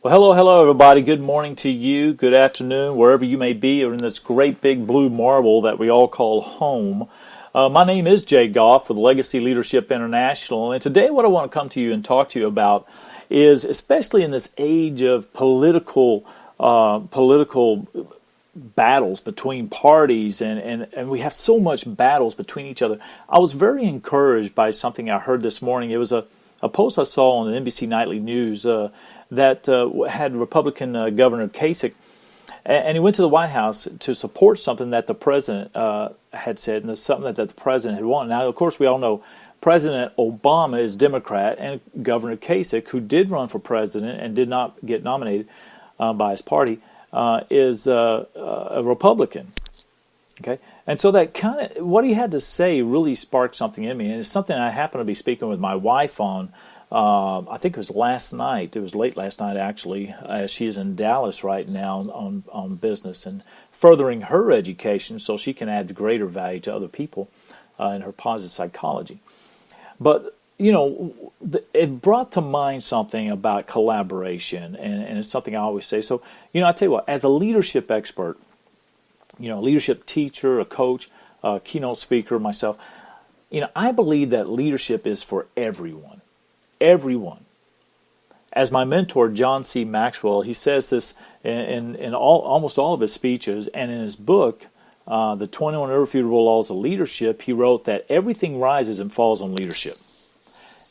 Well, hello, everybody. Good morning to you. Good afternoon, wherever you may be, or in this great big blue marble that we all call home. My name is Jay Goff with Legacy Leadership International, and today what I want to come to you and talk to you about is, especially in this age of political battles between parties, and we have so much battles between each other. I was very encouraged by something I heard this morning. It was a post I saw on the NBC Nightly News that had Republican Governor Kasich, and he went to the White House to support something that the president had said, and something that the president had wanted. Now, of course, we all know President Obama is Democrat, and Governor Kasich, who did run for president and did not get nominated by his party, is a Republican. Okay, and so that kind of what he had to say really sparked something in me, and it's something I happened to be speaking with my wife on. I think it was last night. It was late last night, actually, as she is in Dallas right now on business and furthering her education so she can add greater value to other people in her positive psychology. But, you know, it brought to mind something about collaboration, and it's something I always say. So, you know, I tell you what, as a leadership expert, you know, leadership teacher, a coach, a keynote speaker, myself, you know, I believe that leadership is for everyone. Everyone. As my mentor, John C. Maxwell, he says this in almost all of his speeches, and in his book, The 21 Irrefutable Laws of Leadership, he wrote that everything rises and falls on leadership.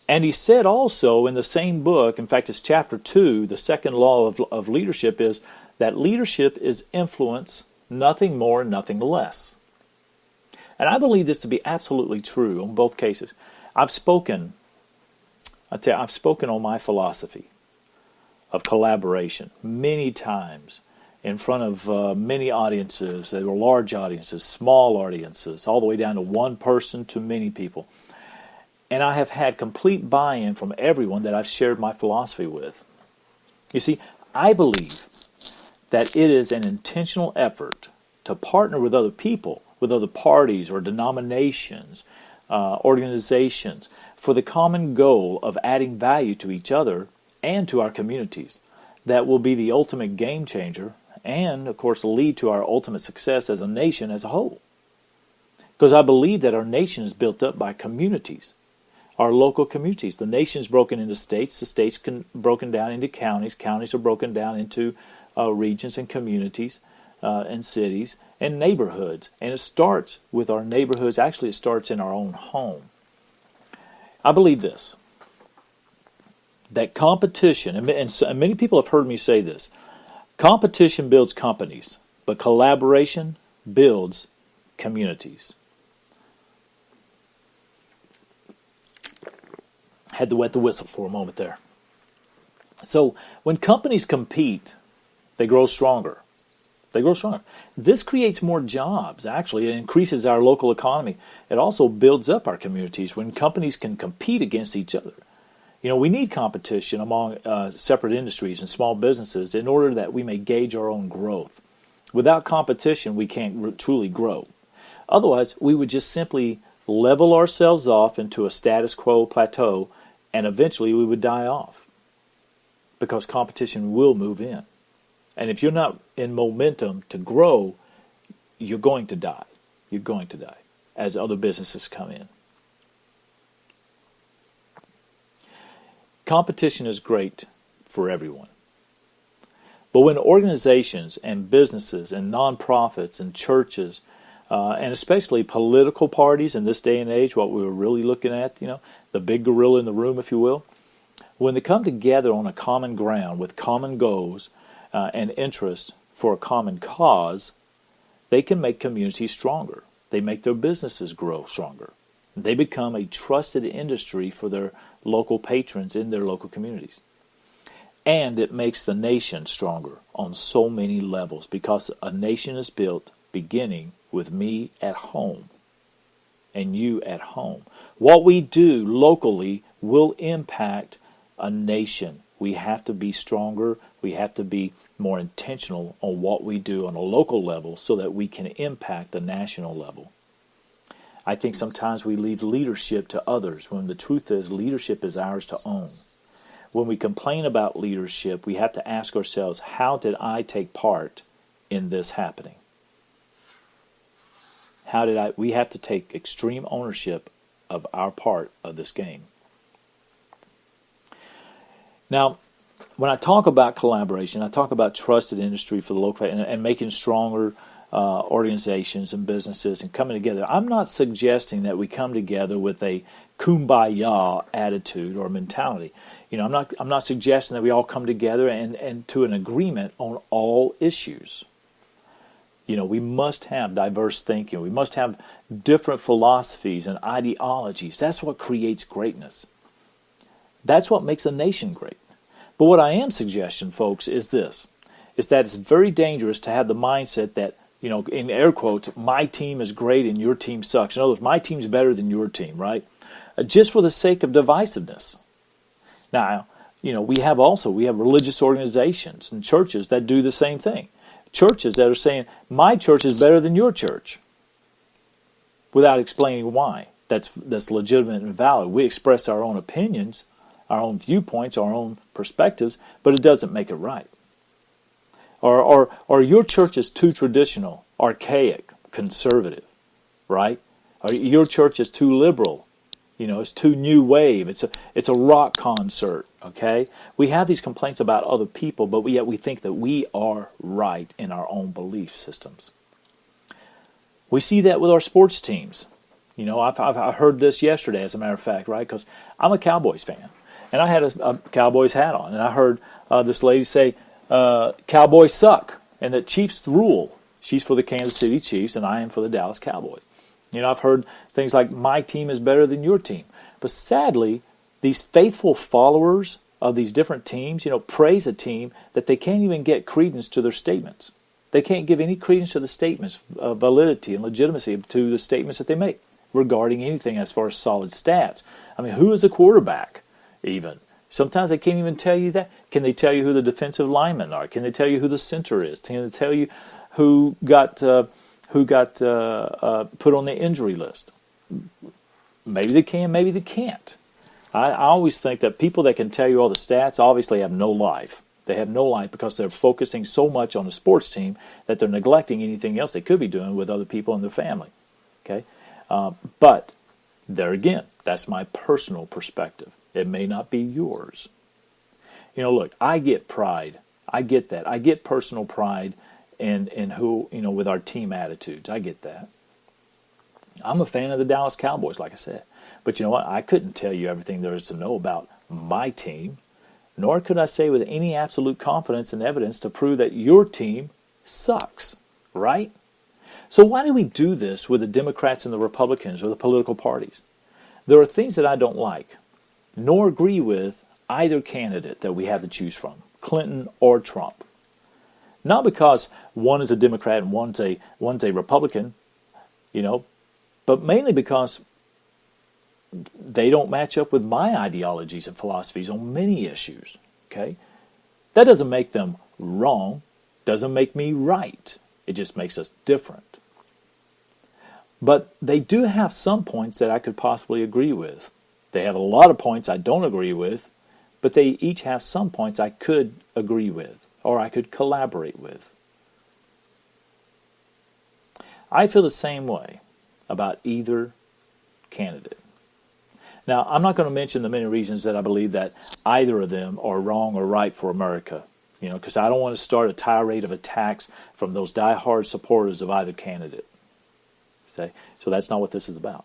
And he said also in the same book, in fact, it's chapter 2, the second law of leadership is that leadership is influence, nothing more, nothing less. And I believe this to be absolutely true in both cases. I've spoken on my philosophy of collaboration many times in front of many audiences. There were large audiences, small audiences, all the way down to one person to many people. And I have had complete buy-in from everyone that I've shared my philosophy with. You see, I believe that it is an intentional effort to partner with other people, with other parties or denominations, organizations, for the common goal of adding value to each other and to our communities. That will be the ultimate game changer and, of course, lead to our ultimate success as a nation as a whole. Because I believe that our nation is built up by communities, our local communities. The nation is broken into states, the states broken down into counties, counties are broken down into regions and communities and cities and neighborhoods. And it starts with our neighborhoods. Actually, it starts in our own home. I believe this, that competition, and many people have heard me say this, competition builds companies, but collaboration builds communities. Had to wet the whistle for a moment there. So when companies compete, they grow stronger. They grow stronger. This creates more jobs, actually. It increases our local economy. It also builds up our communities when companies can compete against each other. You know, we need competition among separate industries and small businesses in order that we may gauge our own growth. Without competition, we can't truly grow. Otherwise, we would just simply level ourselves off into a status quo plateau, and eventually we would die off because competition will move in. And if you're not in momentum to grow, you're going to die. You're going to die as other businesses come in. Competition is great for everyone. But when organizations and businesses and nonprofits and churches, and especially political parties in this day and age, what we were really looking at, you know, the big gorilla in the room, if you will, when they come together on a common ground with common goals, and interest for a common cause, they can make communities stronger. They make their businesses grow stronger. They become a trusted industry for their local patrons in their local communities. And it makes the nation stronger on so many levels because a nation is built beginning with me at home and you at home. What we do locally will impact a nation. We have to be stronger. We have to be more intentional on what we do on a local level so that we can impact the national level. I think sometimes we leave leadership to others when the truth is leadership is ours to own. When we complain about leadership, we have to ask ourselves, how did I take part in this happening? We have to take extreme ownership of our part of this game. Now, when I talk about collaboration, I talk about trusted industry for the local and making stronger organizations and businesses and coming together. I'm not suggesting that we come together with a kumbaya attitude or mentality. I'm not suggesting that we all come together and to an agreement on all issues. We must have diverse thinking. We must have different philosophies and ideologies. That's what creates greatness. That's what makes a nation great. But what I am suggesting, folks, is this, is that it's very dangerous to have the mindset that, in air quotes, my team is great and your team sucks. In other words, my team's better than your team, right? Just for the sake of divisiveness. Now, we have religious organizations and churches that do the same thing. Churches that are saying, my church is better than your church, without explaining why. That's legitimate and valid. We express our own opinions, our own viewpoints, our own perspectives, but it doesn't make it right. Or your church is too traditional, archaic, conservative, right? Or your church is too liberal, it's too new wave. It's a rock concert, okay? We have these complaints about other people, but yet we think that we are right in our own belief systems. We see that with our sports teams. I've heard this yesterday, as a matter of fact, right? Because I'm a Cowboys fan. And I had a Cowboys hat on, and I heard this lady say, Cowboys suck, and that Chiefs rule. She's for the Kansas City Chiefs, and I am for the Dallas Cowboys. I've heard things like, my team is better than your team. But sadly, these faithful followers of these different teams, praise a team that they can't even get credence to their statements. They can't give any credence to the statements, validity and legitimacy to the statements that they make regarding anything as far as solid stats. I mean, who is the quarterback? Even. Sometimes they can't even tell you that. Can they tell you who the defensive linemen are? Can they tell you who the center is? Can they tell you who got put on the injury list? Maybe they can, maybe they can't. I always think that people that can tell you all the stats obviously have no life. They have no life because they're focusing so much on the sports team that they're neglecting anything else they could be doing with other people in their family. Okay, but there again, that's my personal perspective. It may not be yours. Look, I get pride. I get that. I get personal pride in who, with our team attitudes. I get that. I'm a fan of the Dallas Cowboys, like I said. But you know what? I couldn't tell you everything there is to know about my team, nor could I say with any absolute confidence and evidence to prove that your team sucks, right? So why do we do this with the Democrats and the Republicans or the political parties? There are things that I don't like, nor agree with either candidate that we have to choose from, Clinton or Trump. Not because one is a Democrat and one's a Republican, but mainly because they don't match up with my ideologies and philosophies on many issues. Okay? That doesn't make them wrong, doesn't make me right. It just makes us different. But they do have some points that I could possibly agree with. They have a lot of points I don't agree with, but they each have some points I could agree with or I could collaborate with. I feel the same way about either candidate. Now, I'm not going to mention the many reasons that I believe that either of them are wrong or right for America, because I don't want to start a tirade of attacks from those diehard supporters of either candidate. So that's not what this is about.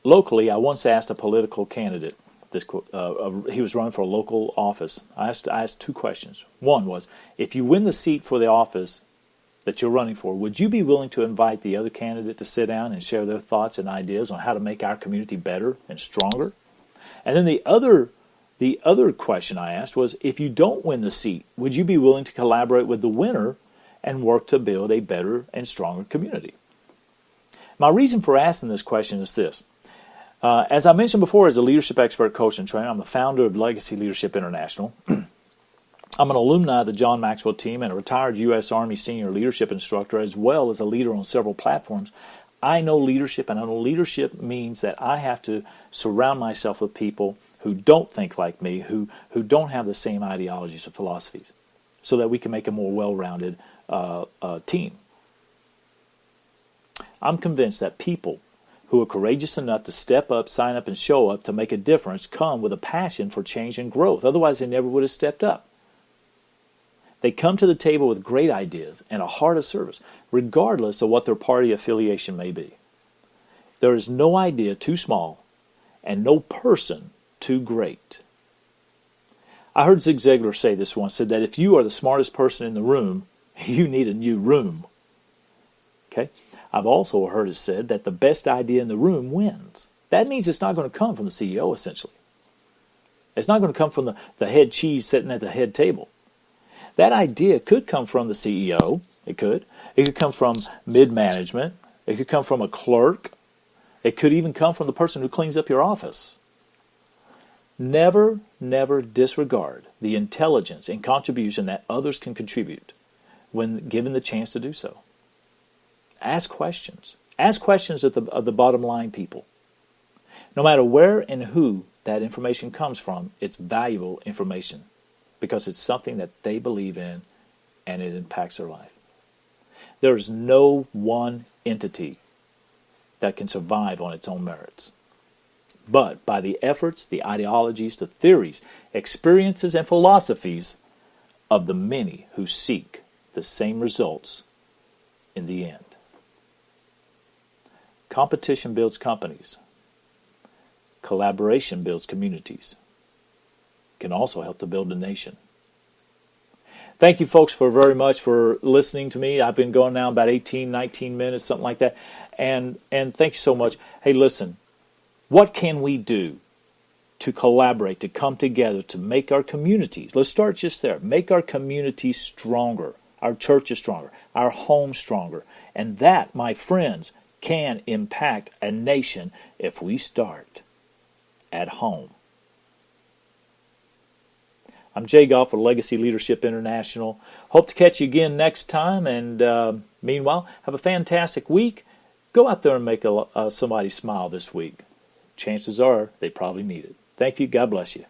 Locally, I once asked a political candidate, he was running for a local office. I asked two questions. One was, if you win the seat for the office that you're running for, would you be willing to invite the other candidate to sit down and share their thoughts and ideas on how to make our community better and stronger? And then the other question I asked was, if you don't win the seat, would you be willing to collaborate with the winner and work to build a better and stronger community? My reason for asking this question is this. As I mentioned before, as a leadership expert, coach, and trainer, I'm the founder of Legacy Leadership International. I'm an alumni of the John Maxwell team and a retired U.S. Army senior leadership instructor, as well as a leader on several platforms. I know leadership, and I know leadership means that I have to surround myself with people who don't think like me, who don't have the same ideologies or philosophies, so that we can make a more well-rounded team. I'm convinced that people who are courageous enough to step up, sign up, and show up to make a difference come with a passion for change and growth. Otherwise, they never would have stepped up. They come to the table with great ideas and a heart of service, regardless of what their party affiliation may be. There is no idea too small and no person too great. I heard Zig Ziglar say this once, said that if you are the smartest person in the room, you need a new room. Okay? I've also heard it said that the best idea in the room wins. That means it's not going to come from the CEO, essentially. It's not going to come from the head cheese sitting at the head table. That idea could come from the CEO. It could. It could come from mid-management. It could come from a clerk. It could even come from the person who cleans up your office. Never, never disregard the intelligence and contribution that others can contribute when given the chance to do so. Ask questions. Ask questions of the bottom line people. No matter where and who that information comes from, it's valuable information because it's something that they believe in and it impacts their life. There is no one entity that can survive on its own merits. But by the efforts, the ideologies, the theories, experiences, and philosophies of the many who seek the same results in the end. Competition builds companies. Collaboration builds communities. Can also help to build a nation. Thank you folks very much for listening to me. I've been going now about 18, 19 minutes, something like that. And thank you so much. Hey, listen, what can we do to collaborate, to come together, to make our communities, let's start just there, make our communities stronger, our churches stronger, our homes stronger. And that, my friends, can impact a nation if we start at home. I'm Jay Goff with Legacy Leadership International. Hope to catch you again next time. And meanwhile, have a fantastic week. Go out there and make somebody smile this week. Chances are they probably need it. Thank you. God bless you.